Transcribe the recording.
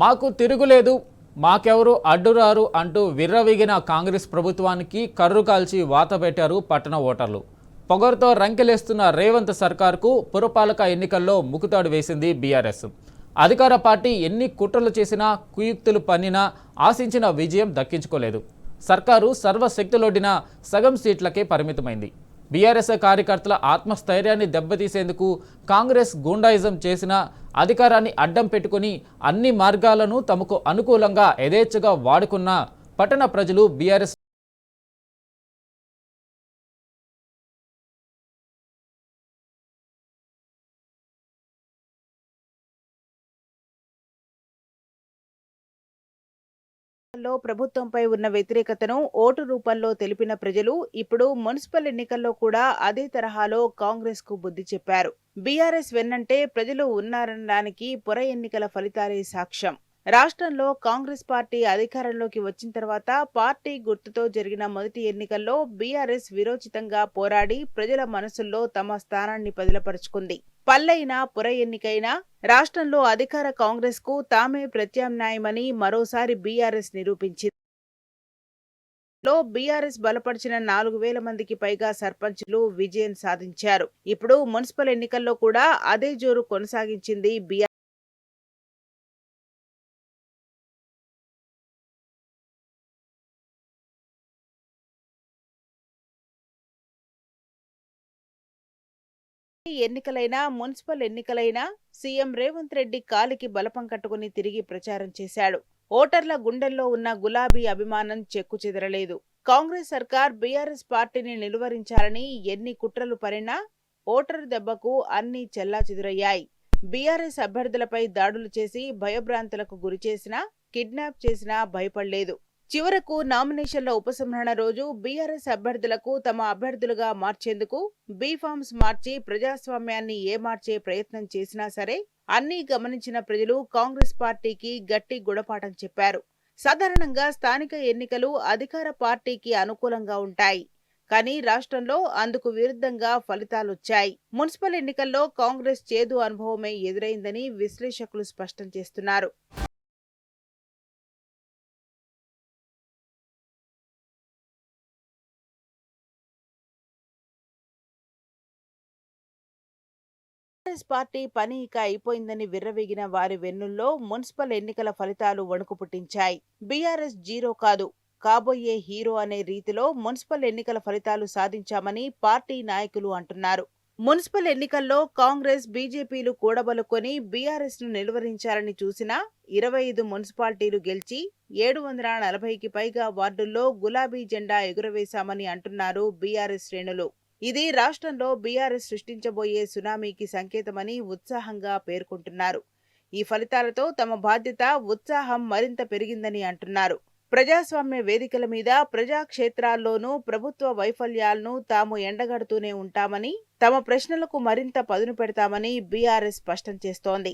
మాకు తిరుగులేదు, మాకెవరు అడ్డురారు అంటూ విర్రవీగిన కాంగ్రెస్ ప్రభుత్వానికి కర్రు కాల్చి వాత పెట్టారు పట్టణ ఓటర్లు. పొగరుతో రంకెలేస్తున్న రేవంత్ సర్కార్కు పురపాలక ఎన్నికల్లో ముకుతాడు వేసింది బీఆర్ఎస్. అధికార పార్టీ ఎన్ని కుట్రలు చేసినా, కుయుక్తులు పన్నినా ఆశించిన విజయం దక్కించుకోలేదు. సర్కారు సర్వశక్తులొడ్డిన సగం సీట్లకే పరిమితమైంది. బీఆర్ఎస్ కార్యకర్తల ఆత్మస్థైర్యాన్ని దెబ్బతీసేందుకు కాంగ్రెస్ గూండాయిజం చేసిన అధికారాన్ని అడ్డం పెట్టుకుని అన్ని మార్గాలను తమకు అనుకూలంగా యథేచ్ఛగా వాడుకున్న పట్టణ ప్రజలు బీఆర్ఎస్ లో ప్రభుత్వంపై ఉన్న వ్యతిరేకతను ఓటు రూపంలో తెలిపిన ప్రజలు ఇప్పుడు మున్సిపల్ ఎన్నికల్లో కూడా అదే తరహాలో కాంగ్రెస్ కు బుద్ధి చెప్పారు. బీఆర్ఎస్ వెన్నంటే ప్రజలు ఉన్నారనడానికి పుర ఎన్నికల ఫలితాలే సాక్ష్యం. రాష్ట్రంలో కాంగ్రెస్ పార్టీ అధికారంలోకి వచ్చిన తర్వాత పార్టీ గుర్తుతో జరిగిన మొదటి ఎన్నికల్లో బీఆర్ఎస్ వీరోచితంగా పోరాడి ప్రజల మనసుల్లో తమ స్థానాన్ని పదిలపరుచుకుంది. పల్లైనా పుర ఎన్నికైనా రాష్ట్రంలో అధికార కాంగ్రెస్ కు తామే ప్రత్యామ్నాయమని మరోసారి బీఆర్ఎస్ నిరూపించింది. బీఆర్ఎస్ బలపరిచిన 4,000 మందికి పైగా సర్పంచులు విజయం సాధించారు. ఇప్పుడు మున్సిపల్ ఎన్నికల్లో కూడా అదే జోరు కొనసాగించింది బీఆర్ఎస్. ఎన్నికలైనా మున్సిపల్ ఎన్నికలైనా సీఎం రేవంత్ రెడ్డి కాలికి బలపం కట్టుకుని తిరిగి ప్రచారం చేశాడు. ఓటర్ల గుండెల్లో ఉన్న గులాబీ అభిమానం చెక్కు చెదరలేదు. కాంగ్రెస్ సర్కార్ బీఆర్ఎస్ పార్టీని నిలువరించాలని ఎన్ని కుట్రలు పనినా ఓటరు దెబ్బకు అన్నీ చెల్లాచెదురయ్యాయి. బీఆర్ఎస్ అభ్యర్థులపై దాడులు చేసి భయభ్రాంతులకు గురిచేసినా, కిడ్నాప్ చేసినా భయపడలేదు. చివరకు నామినేషన్ల ఉపసంహరణ రోజు బీఆర్ఎస్ అభ్యర్థులకు తమ అభ్యర్థులుగా మార్చేందుకు బీఫామ్స్ మార్చి ప్రజాస్వామ్యాన్ని ఏమార్చే ప్రయత్నం చేసినా సరే అన్నీ గమనించిన ప్రజలు కాంగ్రెస్ పార్టీకి గట్టి గుణపాఠం చెప్పారు. సాధారణంగా స్థానిక ఎన్నికలు అధికార పార్టీకి అనుకూలంగా ఉంటాయి. కానీ రాష్ట్రంలో అందుకు విరుద్ధంగా ఫలితాలొచ్చాయి. మున్సిపల్ ఎన్నికల్లో కాంగ్రెస్ చేదు అనుభవమే ఎదురైందని విశ్లేషకులు స్పష్టం చేస్తున్నారు. కాంగ్రెస్ పార్టీ పని ఇక అయిపోయిందని విర్రవీగిన వారి వెన్నుల్లో మున్సిపల్ ఎన్నికల ఫలితాలు వణుకు పుట్టించాయి. బీఆర్ఎస్ జీరో కాదు, కాబోయే హీరో అనే రీతిలో మున్సిపల్ ఎన్నికల ఫలితాలు సాధించామని పార్టీ నాయకులు అంటున్నారు. మున్సిపల్ ఎన్నికల్లో కాంగ్రెస్, బీజేపీలు కూడబలుకొని బీఆర్ఎస్ ను నిలువరించాలని చూసినా 25 మున్సిపాలిటీలు గెలిచి 740కి పైగా వార్డుల్లో గులాబీ జెండా ఎగురవేశామని అంటున్నారు బీఆర్ఎస్ శ్రేణులు. ఇది రాష్ట్రంలో బీఆర్ఎస్ సృష్టించబోయే సునామీకి సంకేతమని ఉత్సాహంగా పేర్కొంటున్నారు. ఈ ఫలితాలతో తమ బాధ్యత, ఉత్సాహం మరింత పెరిగిందని అంటున్నారు. ప్రజాస్వామ్య వేదికల మీద, ప్రజాక్షేత్రాల్లోనూ ప్రభుత్వ వైఫల్యాలను తాము ఎండగడుతూనే ఉంటామని, తమ ప్రశ్నలకు మరింత పదును పెడతామని బీఆర్ఎస్ స్పష్టం చేస్తోంది.